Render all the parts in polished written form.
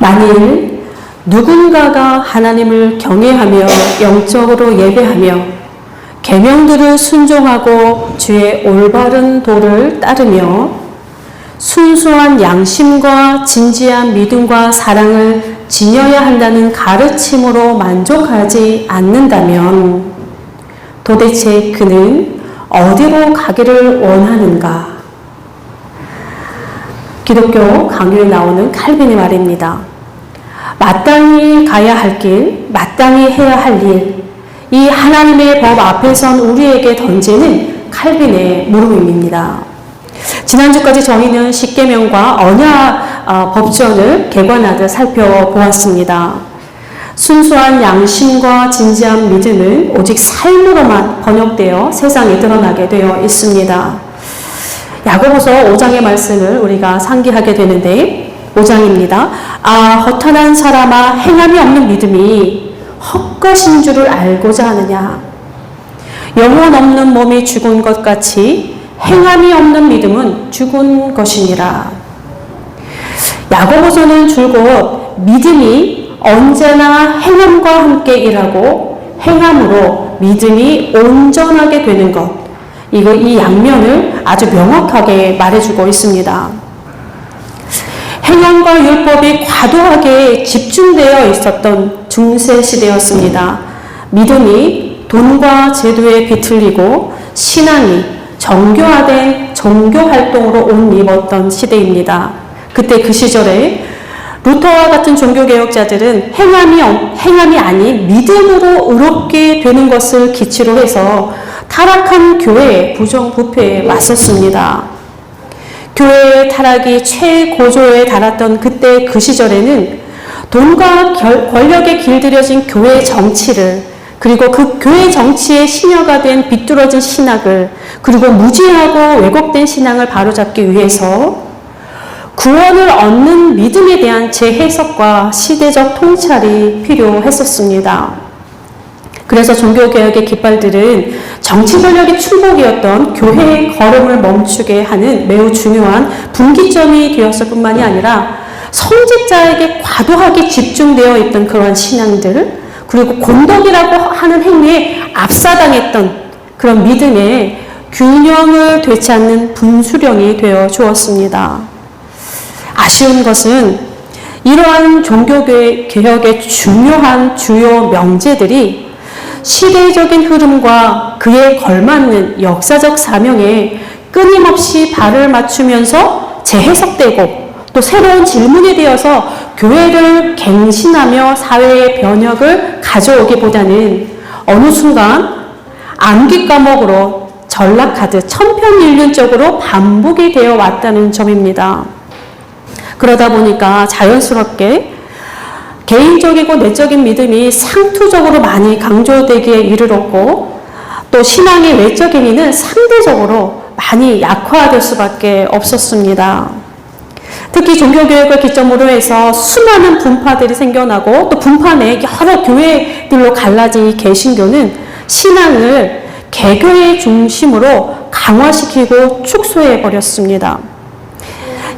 만일 누군가가 하나님을 경외하며 영적으로 예배하며 계명들을 순종하고 주의 올바른 도를 따르며 순수한 양심과 진지한 믿음과 사랑을 지녀야 한다는 가르침으로 만족하지 않는다면 도대체 그는 어디로 가기를 원하는가? 기독교 강요에 나오는 칼빈의 말입니다. 마땅히 가야 할 길, 마땅히 해야 할 일, 이 하나님의 법 앞에선 우리에게 던지는 칼빈의 물음입니다. 지난주까지 저희는 십계명과 언약 법전을 개관하듯 살펴보았습니다. 순수한 양심과 진지한 믿음은 오직 삶으로만 번역되어 세상에 드러나게 되어 있습니다. 야고보서 5장의 말씀을 우리가 상기하게 되는데 5장입니다. 허탄한 사람아, 행함이 없는 믿음이 헛것인 줄을 알고자 하느냐. 영혼 없는 몸이 죽은 것 같이 행함이 없는 믿음은 죽은 것이니라. 야고보서는 줄곧 믿음이 언제나 행함과 함께 일하고 행함으로 믿음이 온전하게 되는 것, 이 양면을 아주 명확하게 말해주고 있습니다. 행함과 율법이 과도하게 집중되어 있었던 중세시대였습니다. 믿음이 돈과 제도에 비틀리고 신앙이 정교화된 종교활동으로 옷 입었던 시대입니다. 그때 그 시절에 루터와 같은 종교개혁자들은 행함이 아닌 믿음으로 의롭게 되는 것을 기치로 해서 타락한 교회의 부정부패에 맞섰습니다. 교회의 타락이 최고조에 달았던 그때 그 시절에는 돈과 권력에 길들여진 교회의 정치를, 그리고 그 교회 정치의 신여가 된 비뚤어진 신학을, 그리고 무지하고 왜곡된 신앙을 바로잡기 위해서 구원을 얻는 믿음에 대한 재해석과 시대적 통찰이 필요했었습니다. 그래서 종교개혁의 깃발들은 정치 권력의 축복이었던 교회의 걸음을 멈추게 하는 매우 중요한 분기점이 되었을 뿐만이 아니라 성직자에게 과도하게 집중되어 있던 그러한 신앙들, 그리고 공덕이라고 하는 행위에 압사당했던 그런 믿음의 균형을 되찾는 분수령이 되어 주었습니다. 아쉬운 것은 이러한 종교개혁의 중요한 주요 명제들이 시대적인 흐름과 그에 걸맞는 역사적 사명에 끊임없이 발을 맞추면서 재해석되고 또 새로운 질문에 대어서 교회를 갱신하며 사회의 변혁을 가져오기보다는 어느 순간 암기 과목으로 전락하듯 천편일률적으로 반복이 되어 왔다는 점입니다. 그러다 보니까 자연스럽게 개인적이고 내적인 믿음이 상투적으로 많이 강조되기에 이르렀고 또 신앙의 외적인 이는 상대적으로 많이 약화될 수밖에 없었습니다. 특히 종교개혁을 기점으로 해서 수많은 분파들이 생겨나고 또 분파 내 여러 교회들로 갈라진 이 개신교는 신앙을 개교의 중심으로 강화시키고 축소해버렸습니다.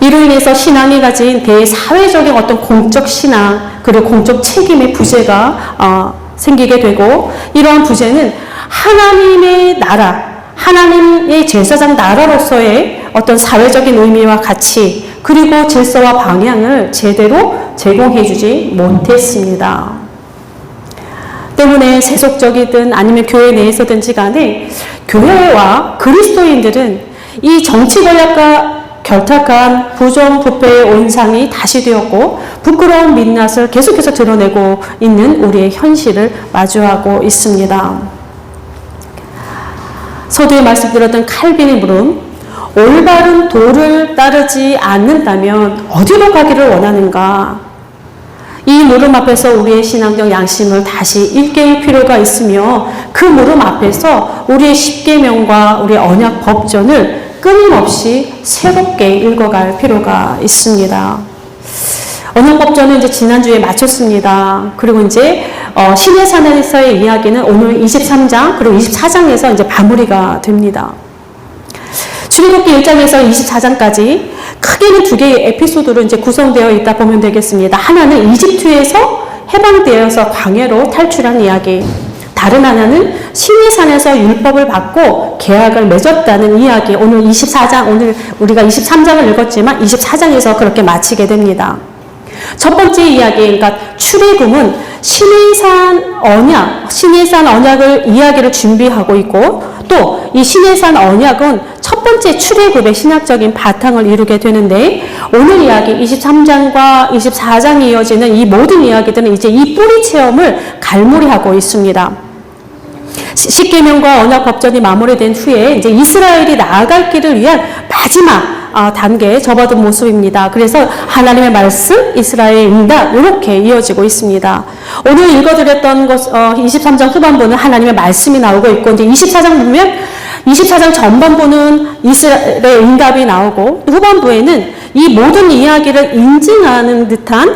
이로 인해서 신앙이 가진 대사회적인 어떤 공적 신앙, 그리고 공적 책임의 부재가 생기게 되고, 이러한 부재는 하나님의 나라, 하나님의 제사장 나라로서의 어떤 사회적인 의미와 가치, 그리고 질서와 방향을 제대로 제공해주지 못했습니다. 때문에 세속적이든 아니면 교회 내에서든지 간에 교회와 그리스도인들은 이 정치 권력과 결탁한 부정부패의 온상이 다시 되었고 부끄러운 민낯을 계속해서 드러내고 있는 우리의 현실을 마주하고 있습니다. 서두에 말씀드렸던 칼빈의 물음, 올바른 도를 따르지 않는다면 어디로 가기를 원하는가? 이 물음 앞에서 우리의 신앙적 양심을 다시 일깨울 필요가 있으며 그 물음 앞에서 우리의 십계명과 우리의 언약 법전을 끊임없이 새롭게 읽어갈 필요가 있습니다. 언약법전은 이제 지난주에 마쳤습니다. 그리고 이제 신의 산에서의 이야기는 오늘 23장 그리고 24장에서 이제 마무리가 됩니다. 출애굽기 1장에서 24장까지 크게는 두 개의 에피소드로 이제 구성되어 있다 보면 되겠습니다. 하나는 이집트에서 해방되어서 광야로 탈출한 이야기. 다른 하나는 시내산에서 율법을 받고 계약을 맺었다는 이야기. 오늘 24장, 오늘 우리가 23장을 읽었지만 24장에서 그렇게 마치게 됩니다. 첫 번째 이야기, 그러니까 출애굽은 시내산 언약을 이야기를 준비하고 있고, 또 이 시내산 언약은 첫 번째 출애굽의 신학적인 바탕을 이루게 되는데, 오늘 이야기 23장과 24장이 이어지는 이 모든 이야기들은 이제 이 뿌리 체험을 갈무리하고 있습니다. 십계명과 언약 법전이 마무리된 후에 이제 이스라엘이 나아갈 길을 위한 마지막 단계에 접어든 모습입니다. 그래서 하나님의 말씀, 이스라엘의 응답 이렇게 이어지고 있습니다. 오늘 읽어드렸던 23장 후반부는 하나님의 말씀이 나오고 있고, 이제 24장 보면 24장 전반부는 이스라엘의 응답이 나오고, 후반부에는 이 모든 이야기를 인증하는 듯한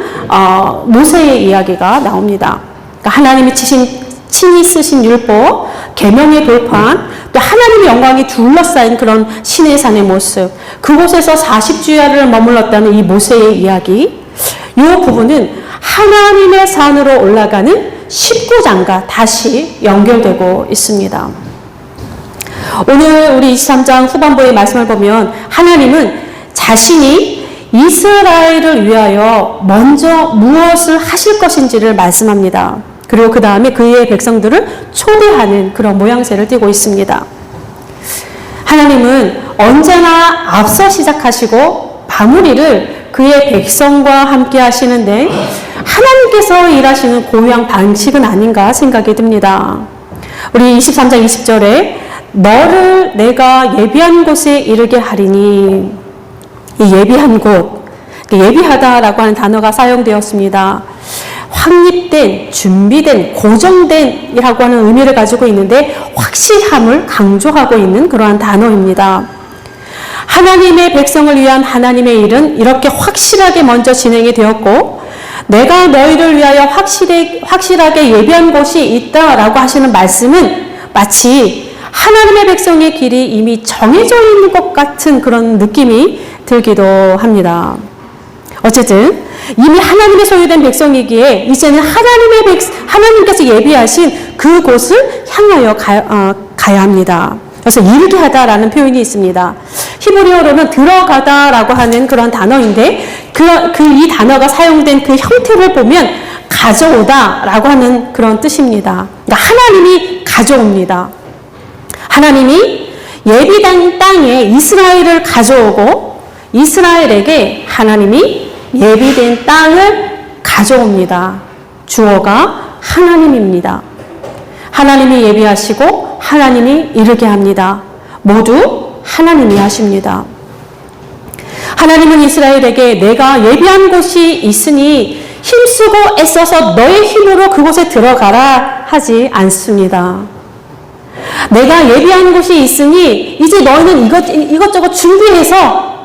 모세의 이야기가 나옵니다. 그러니까 하나님이 친히 쓰신 율법, 계명의 돌판, 또 하나님의 영광이 둘러싸인 그런 시내산의 모습, 그곳에서 40주야를 머물렀다는 이 모세의 이야기, 이 부분은 하나님의 산으로 올라가는 19장과 다시 연결되고 있습니다. 오늘 우리 23장 후반부의 말씀을 보면 하나님은 자신이 이스라엘을 위하여 먼저 무엇을 하실 것인지를 말씀합니다. 그리고 그 다음에 그의 백성들을 초대하는 그런 모양새를 띠고 있습니다. 하나님은 언제나 앞서 시작하시고 마무리를 그의 백성과 함께 하시는데, 하나님께서 일하시는 고유한 방식은 아닌가 생각이 듭니다. 우리 23장 20절에 너를 내가 예비한 곳에 이르게 하리니, 이 예비한 곳, 예비하다라고 하는 단어가 사용되었습니다. 확립된, 준비된, 고정된 이라고 하는 의미를 가지고 있는데 확실함을 강조하고 있는 그러한 단어입니다. 하나님의 백성을 위한 하나님의 일은 이렇게 확실하게 먼저 진행이 되었고, 내가 너희를 위하여 확실하게 예비한 곳이 있다라고 하시는 말씀은 마치 하나님의 백성의 길이 이미 정해져 있는 것 같은 그런 느낌이 들기도 합니다. 어쨌든 이미 하나님의 소유된 백성이기에 이제는 하나님께서 예비하신 그곳을 향하여 가야 합니다. 그래서 이르게 하다라는 표현이 있습니다. 히브리어로는 들어가다라고 하는 그런 단어인데, 이 단어가 사용된 그 형태를 보면 가져오다라고 하는 그런 뜻입니다. 그러니까 하나님이 가져옵니다. 하나님이 예비된 땅에 이스라엘을 가져오고, 이스라엘에게 하나님이 예비된 땅을 가져옵니다. 주어가 하나님입니다. 하나님이 예비하시고 하나님이 이르게 합니다. 모두 하나님이 하십니다. 하나님은 이스라엘에게 내가 예비한 곳이 있으니 힘쓰고 애써서 너의 힘으로 그곳에 들어가라 하지 않습니다. 내가 예비한 곳이 있으니 이제 너희는 이것저것 준비해서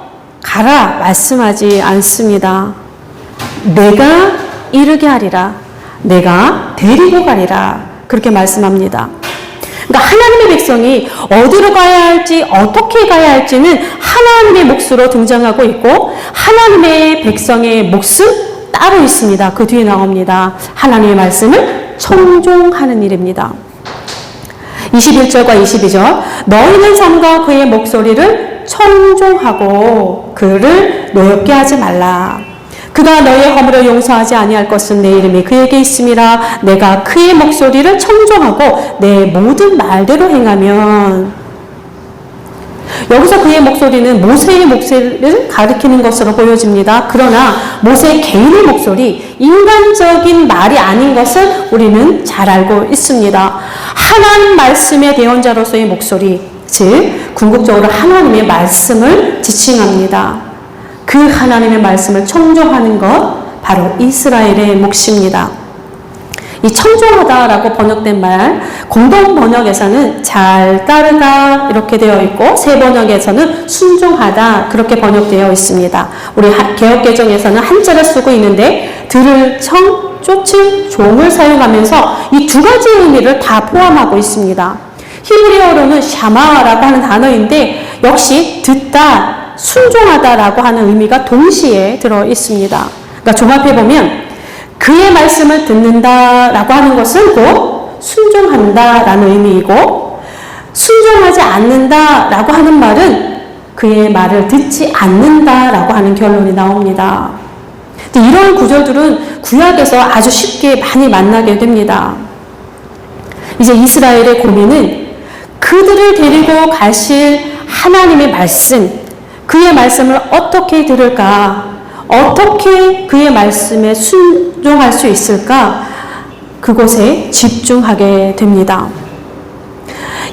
가라 말씀하지 않습니다. 내가 이르게 하리라, 내가 데리고 가리라, 그렇게 말씀합니다. 그러니까 하나님의 백성이 어디로 가야 할지, 어떻게 가야 할지는 하나님의 몫으로 등장하고 있고, 하나님의 백성의 몫은 따로 있습니다. 그 뒤에 나옵니다. 하나님의 말씀을 청종하는 일입니다. 21절과 22절, 너희는 삼가 그의 목소리를 청종하고 그를 노엽게 하지 말라. 그가 너의 허물을 용서하지 아니할 것은 내 이름이 그에게 있음이라. 내가 그의 목소리를 청종하고 내 모든 말대로 행하면. 여기서 그의 목소리는 모세의 목소리를 가리키는 것으로 보여집니다. 그러나 모세의 개인의 목소리, 인간적인 말이 아닌 것을 우리는 잘 알고 있습니다. 하나님 말씀의 대언자로서의 목소리, 즉 궁극적으로 하나님의 말씀을 지칭합니다. 그 하나님의 말씀을 청종하는 것, 바로 이스라엘의 몫입니다. 이 청종하다라고 번역된 말, 공동 번역에서는 잘 따르다 이렇게 되어 있고, 새 번역에서는 순종하다 그렇게 번역되어 있습니다. 우리 개역개정에서는 한자를 쓰고 있는데 들을 청, 쫓을 종을 사용하면서 이 두 가지 의미를 다 포함하고 있습니다. 히브리어로는 샤마라고 하는 단어인데 역시 듣다, 순종하다라고 하는 의미가 동시에 들어 있습니다. 그러니까 종합해보면 그의 말씀을 듣는다라고 하는 것은 곧 순종한다라는 의미이고, 순종하지 않는다라고 하는 말은 그의 말을 듣지 않는다라고 하는 결론이 나옵니다. 이런 구절들은 구약에서 아주 쉽게 많이 만나게 됩니다. 이제 이스라엘의 고민은 그들을 데리고 가실 하나님의 말씀, 그의 말씀을 어떻게 들을까? 어떻게 그의 말씀에 순종할 수 있을까? 그곳에 집중하게 됩니다.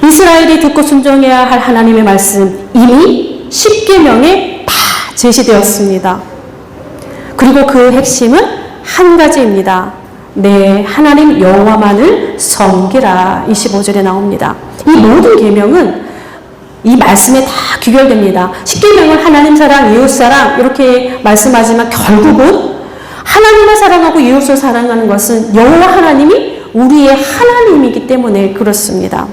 이스라엘이 듣고 순종해야 할 하나님의 말씀, 이미 십계명에 다 제시되었습니다. 그리고 그 핵심은 한 가지입니다. 내 하나님 여호와만을 섬기라. 25절에 나옵니다. 이 모든 계명은 이 말씀에 다 귀결됩니다. 십계명은 하나님 사랑, 이웃 사랑 이렇게 말씀하지만 결국은 하나님을 사랑하고 이웃을 사랑하는 것은 여호와 하나님이 우리의 하나님이기 때문에 그렇습니다.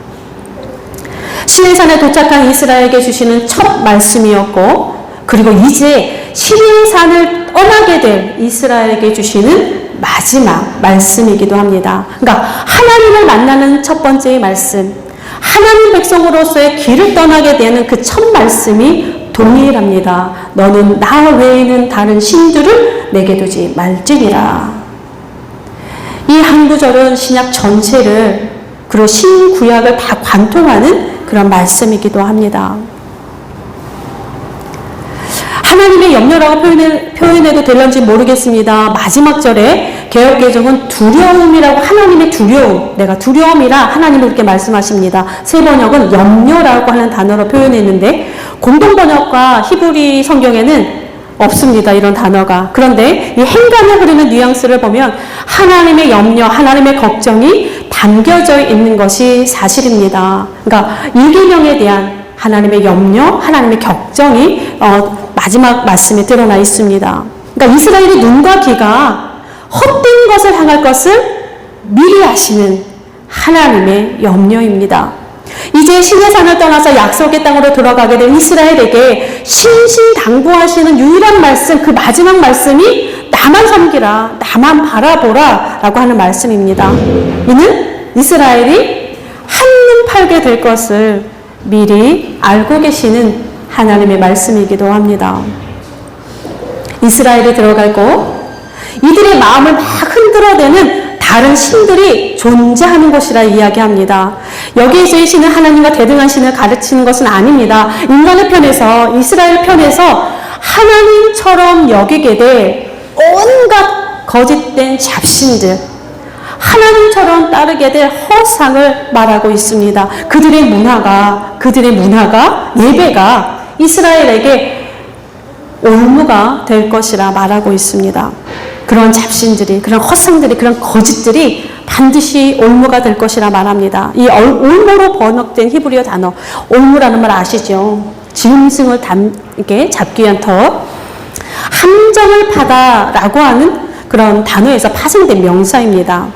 시내산에 도착한 이스라엘에게 주시는 첫 말씀이었고, 그리고 이제 시내산을 떠나게 될 이스라엘에게 주시는 마지막 말씀이기도 합니다. 그러니까 하나님을 만나는 첫 번째의 말씀, 하나님 백성으로서의 길을 떠나게 되는 그 첫 말씀이 동일합니다. 너는 나 외에는 다른 신들을 내게 두지 말지니라. 이 한 구절은 신약 전체를, 그리고 신구약을 다 관통하는 그런 말씀이기도 합니다. 하나님의 염려라고 표현해도 될런지 모르겠습니다. 마지막 절에 개역개정은 두려움이라고, 하나님의 두려움, 내가 두려움이라 하나님이 그렇게 말씀하십니다. 새 번역은 염려라고 하는 단어로 표현했는데 공동번역과 히브리 성경에는 없습니다. 이런 단어가. 그런데 이 행간에 흐르는 뉘앙스를 보면 하나님의 염려, 하나님의 걱정이 담겨져 있는 것이 사실입니다. 그러니까 일계명에 대한 하나님의 염려, 하나님의 걱정이 마지막 말씀에 드러나 있습니다. 그러니까 이스라엘의 눈과 귀가 헛된 것을 향할 것을 미리 아시는 하나님의 염려입니다. 이제 시내산을 떠나서 약속의 땅으로 들어가게 된 이스라엘에게 신신당부하시는 유일한 말씀, 그 마지막 말씀이 나만 섬기라, 나만 바라보라 라고 하는 말씀입니다. 이는 이스라엘이 한눈 팔게 될 것을 미리 알고 계시는 하나님의 말씀이기도 합니다. 이스라엘이 들어가고 이들의 마음을 막 흔들어대는 다른 신들이 존재하는 곳이라 이야기합니다. 여기에서 이 신은 하나님과 대등한 신을 가르치는 것은 아닙니다. 인간의 편에서, 이스라엘 편에서 하나님처럼 여기게 될 온갖 거짓된 잡신들, 하나님처럼 따르게 될 허상을 말하고 있습니다. 그들의 문화가, 예배가 이스라엘에게 올무가 될 것이라 말하고 있습니다. 그런 잡신들이, 그런 허상들이, 그런 거짓들이 반드시 올무가 될 것이라 말합니다. 이 올무로 번역된 히브리어 단어, 올무라는 말 아시죠? 짐승을 이렇게 잡기 위한 터, 함정을 파다라고 하는 그런 단어에서 파생된 명사입니다.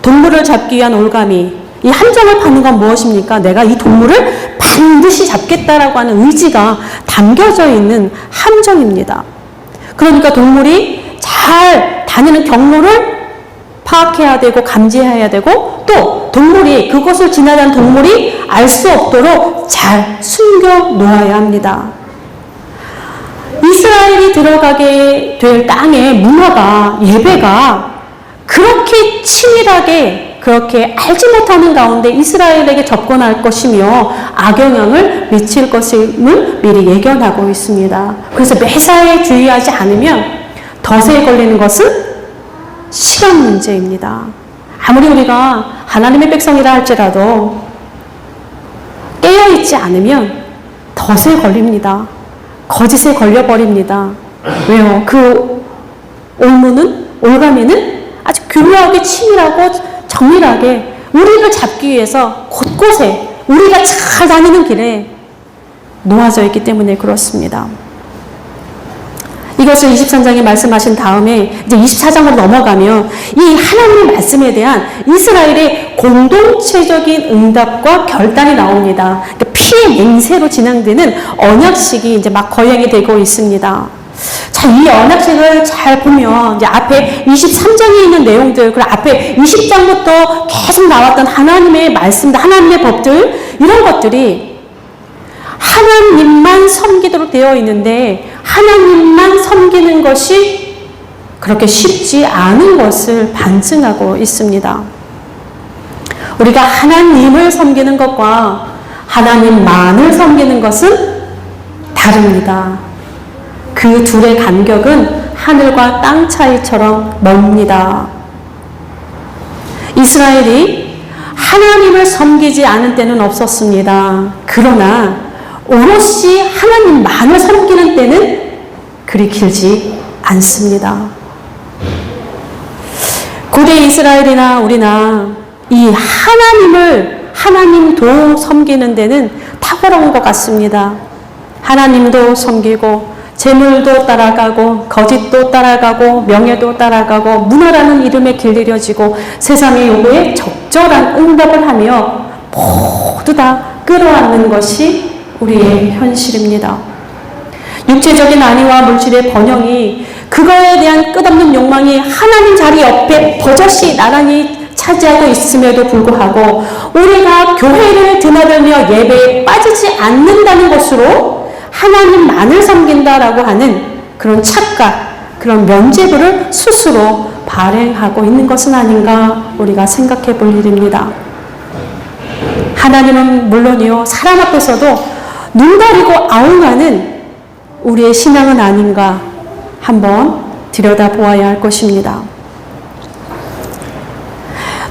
동물을 잡기 위한 올가미, 이 함정을 파는 건 무엇입니까? 내가 이 동물을 반드시 잡겠다라고 하는 의지가 담겨져 있는 함정입니다. 그러니까 동물이 잘 다니는 경로를 파악해야 되고 감지해야 되고, 또 동물이, 그것을 지나가는 동물이 알 수 없도록 잘 숨겨 놓아야 합니다. 이스라엘이 들어가게 될 땅의 문화가, 예배가 그렇게 치밀하게, 그렇게 알지 못하는 가운데 이스라엘에게 접근할 것이며 악영향을 미칠 것임을 미리 예견하고 있습니다. 그래서 매사에 주의하지 않으면 덫에 걸리는 것은 시간 문제입니다. 아무리 우리가 하나님의 백성이라 할지라도 깨어있지 않으면 덫에 걸립니다. 거짓에 걸려버립니다. 왜요? 그 올가미는 아주 교묘하게 치밀하고 정밀하게 우리를 잡기 위해서 곳곳에, 우리가 잘 다니는 길에 놓아져 있기 때문에 그렇습니다. 이것을 23장에 말씀하신 다음에 이제 24장으로 넘어가면 이 하나님의 말씀에 대한 이스라엘의 공동체적인 응답과 결단이 나옵니다. 그러니까 피의 맹세로 진행되는 언약식이 이제 막 거행이 되고 있습니다. 자, 이 언약식을 잘 보면 이제 앞에 23장에 있는 내용들, 그리고 앞에 20장부터 계속 나왔던 하나님의 말씀들, 하나님의 법들, 이런 것들이 하나님만 섬기도록 되어 있는데 하나님만 섬기는 것이 그렇게 쉽지 않은 것을 반증하고 있습니다. 우리가 하나님을 섬기는 것과 하나님만을 섬기는 것은 다릅니다. 그 둘의 간격은 하늘과 땅 차이처럼 멉니다. 이스라엘이 하나님을 섬기지 않은 때는 없었습니다. 그러나 오롯이 하나님만을 섬기는 때는 그리 길지 않습니다. 고대 이스라엘이나 우리나 이 하나님도 섬기는 데는 탁월한 것 같습니다. 하나님도 섬기고 재물도 따라가고 거짓도 따라가고 명예도 따라가고 문화라는 이름에 길들여지고 세상의 요구에 적절한 응답을 하며 모두 다 끌어안는 것이 우리의 현실입니다. 육체적인 안위와 물질의 번영이 그거에 대한 끝없는 욕망이 하나님 자리 옆에 버젓이 나란히 차지하고 있음에도 불구하고 우리가 교회를 드나들며 예배에 빠지지 않는다는 것으로 하나님만을 섬긴다라고 하는 그런 착각, 그런 면죄부를 스스로 발행하고 있는 것은 아닌가 우리가 생각해 볼 일입니다. 하나님은 물론이요, 사람 앞에서도 눈 가리고 아웅하는 우리의 신앙은 아닌가 한번 들여다보아야 할 것입니다.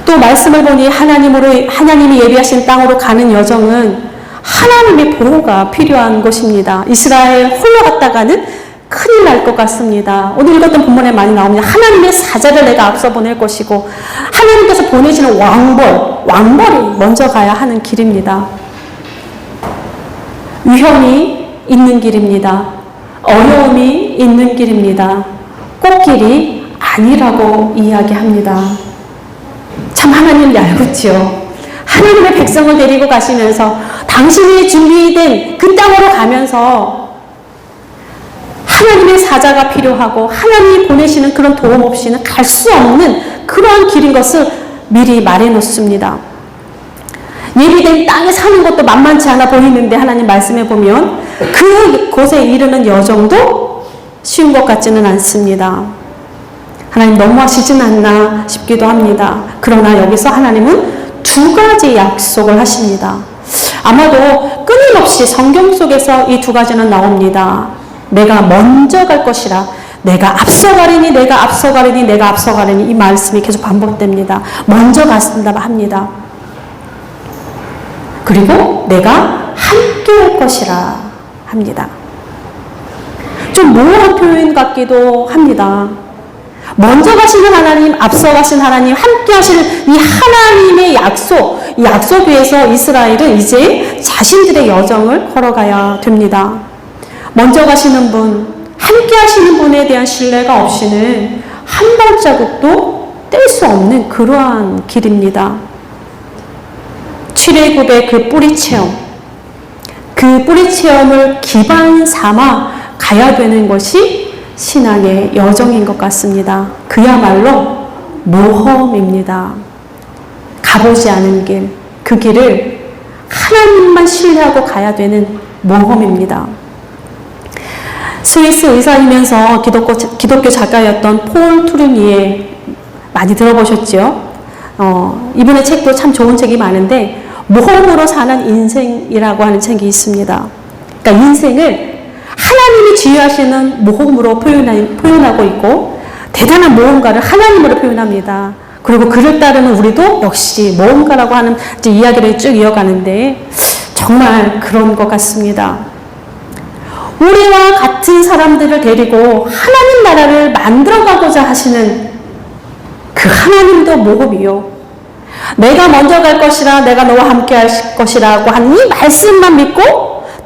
또 말씀을 보니 하나님이 예비하신 땅으로 가는 여정은 하나님의 보호가 필요한 것입니다. 이스라엘 홀로 갔다가는 큰일 날 것 같습니다. 오늘 읽었던 본문에 많이 나옵니다. 하나님의 사자를 내가 앞서 보낼 것이고 하나님께서 보내시는 왕벌이 먼저 가야 하는 길입니다. 위험이 있는 길입니다. 어려움이 있는 길입니다. 꽃길이 아니라고 이야기합니다. 참 하나님 얄궂지요. 하나님의 백성을 데리고 가시면서 당신이 준비된 그 땅으로 가면서 하나님의 사자가 필요하고 하나님이 보내시는 그런 도움 없이는 갈 수 없는 그러한 길인 것을 미리 말해 놓습니다. 예비된 땅에 사는 것도 만만치 않아 보이는데 하나님 말씀해 보면 그곳에 이르는 여정도 쉬운 것 같지는 않습니다. 하나님 너무하시진 않나 싶기도 합니다. 그러나 여기서 하나님은 두 가지 약속을 하십니다. 아마도 끊임없이 성경 속에서 이 두 가지는 나옵니다. 내가 먼저 갈 것이라, 내가 앞서가리니, 내가 앞서가리니, 내가 앞서가리니, 이 말씀이 계속 반복됩니다. 먼저 갔습니다 합니다. 그리고 내가 함께 할 것이라 합니다. 좀 모호한 표현 같기도 합니다. 먼저 가시는 하나님, 앞서 가신 하나님, 함께 하시는 이 하나님의 약속, 이 약속 위에서 이스라엘은 이제 자신들의 여정을 걸어가야 됩니다. 먼저 가시는 분, 함께 하시는 분에 대한 신뢰가 없이는 한 발자국도 뗄 수 없는 그러한 길입니다. 출애굽의 그 뿌리 체험, 그 뿌리 체험을 기반 삼아 가야 되는 것이 신앙의 여정인 것 같습니다. 그야말로 모험입니다. 가보지 않은 길, 그 길을 하나님만 신뢰하고 가야 되는 모험입니다. 스위스 의사이면서 기독교 작가였던 폴 투르니에 많이 들어보셨죠? 이분의 책도 참 좋은 책이 많은데 모험으로 사는 인생이라고 하는 책이 있습니다. 그러니까 인생을 하나님이 지휘하시는 모험으로 표현하고 있고 대단한 모험가를 하나님으로 표현합니다. 그리고 그를 따르는 우리도 역시 모험가라고 하는 이야기를 쭉 이어가는데 정말 그런 것 같습니다. 우리와 같은 사람들을 데리고 하나님 나라를 만들어가고자 하시는 그 하나님도 모험이요. 내가 먼저 갈 것이라, 내가 너와 함께 할 것이라고 하는 이 말씀만 믿고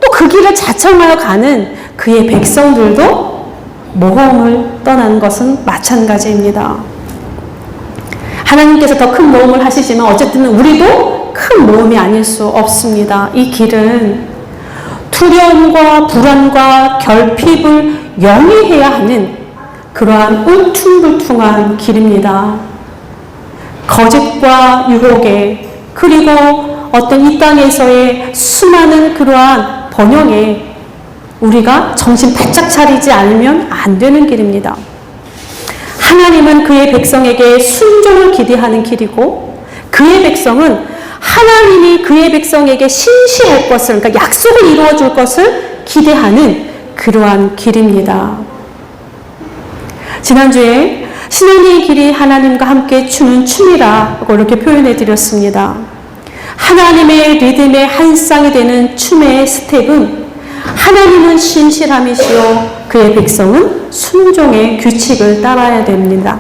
또 그 길을 자청하여 가는 그의 백성들도 모험을 떠나는 것은 마찬가지입니다. 하나님께서 더 큰 모험을 하시지만 어쨌든 우리도 큰 모험이 아닐 수 없습니다. 이 길은 두려움과 불안과 결핍을 영위해야 하는 그러한 울퉁불퉁한 길입니다. 거짓과 유혹에 그리고 어떤 이 땅에서의 수많은 그러한 번영에 우리가 정신 바짝 차리지 않으면 안 되는 길입니다. 하나님은 그의 백성에게 순종을 기대하는 길이고 그의 백성은 하나님이 그의 백성에게 신실할 것을, 그러니까 약속을 이루어 줄 것을 기대하는 그러한 길입니다. 지난주에 신앙의 길이 하나님과 함께 추는 춤이라고 이렇게 표현해 드렸습니다. 하나님의 리듬의 한 쌍이 되는 춤의 스텝은 하나님은 신실함이시요 그의 백성은 순종의 규칙을 따라야 됩니다.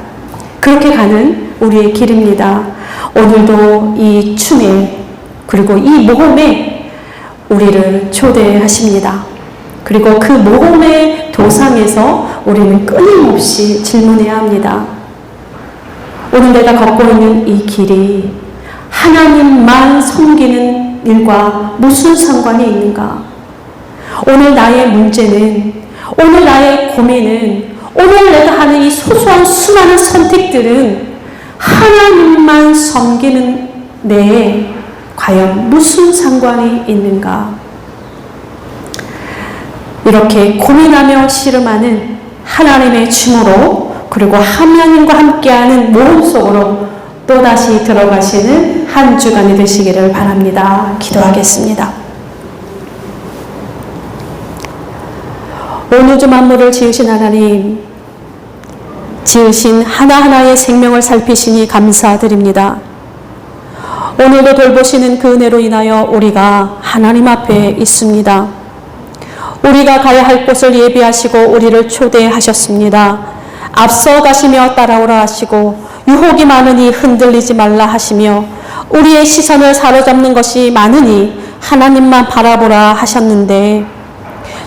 그렇게 가는 우리의 길입니다. 오늘도 이 춤에 그리고 이 모험에 우리를 초대하십니다. 그리고 그 모험의 도상에서 우리는 끊임없이 질문해야 합니다. 오늘 내가 걷고 있는 이 길이 하나님만 섬기는 일과 무슨 상관이 있는가? 오늘 나의 문제는, 오늘 나의 고민은, 오늘 내가 하는 이 소소한 수많은 선택들은 하나님만 섬기는 내에 과연 무슨 상관이 있는가? 이렇게 고민하며 씨름하는 하나님의 춤으로 그리고 하나님과 함께하는 모험 속으로 또다시 들어가시는 한 주간이 되시기를 바랍니다. 기도하겠습니다. 온 우주 만물을 지으신 하나님, 지으신 하나하나의 생명을 살피시니 감사드립니다. 오늘도 돌보시는 그 은혜로 인하여 우리가 하나님 앞에 있습니다. 우리가 가야 할 곳을 예비하시고 우리를 초대하셨습니다. 앞서 가시며 따라오라 하시고 유혹이 많으니 흔들리지 말라 하시며 우리의 시선을 사로잡는 것이 많으니 하나님만 바라보라 하셨는데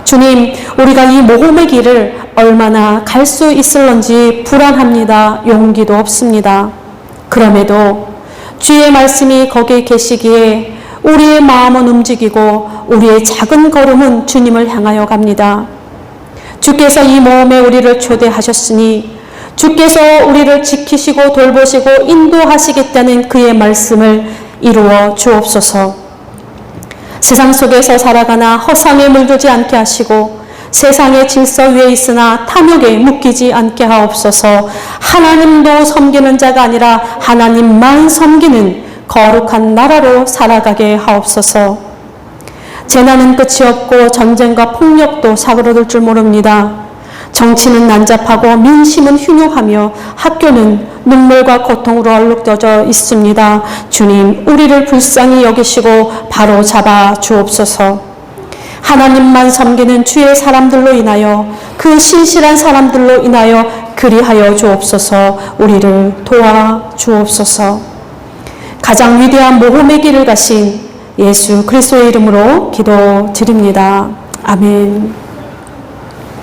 주님, 우리가 이 모험의 길을 얼마나 갈 수 있을런지 불안합니다. 용기도 없습니다. 그럼에도 주의 말씀이 거기에 계시기에 우리의 마음은 움직이고 우리의 작은 걸음은 주님을 향하여 갑니다. 주께서 이 모험에 우리를 초대하셨으니 주께서 우리를 지키시고 돌보시고 인도하시겠다는 그의 말씀을 이루어 주옵소서. 세상 속에서 살아가나 허상에 물들지 않게 하시고 세상의 질서 위에 있으나 탐욕에 묶이지 않게 하옵소서. 하나님도 섬기는 자가 아니라 하나님만 섬기는 거룩한 나라로 살아가게 하옵소서. 재난은 끝이 없고 전쟁과 폭력도 사그러들 줄 모릅니다. 정치는 난잡하고 민심은 흉흉하며 학교는 눈물과 고통으로 얼룩져져 있습니다. 주님, 우리를 불쌍히 여기시고 바로 잡아 주옵소서. 하나님만 섬기는 주의 사람들로 인하여 그 신실한 사람들로 인하여 그리하여 주옵소서. 우리를 도와 주옵소서. 가장 위대한 모험의 길을 가신 예수 그리스도의 이름으로 기도드립니다. 아멘.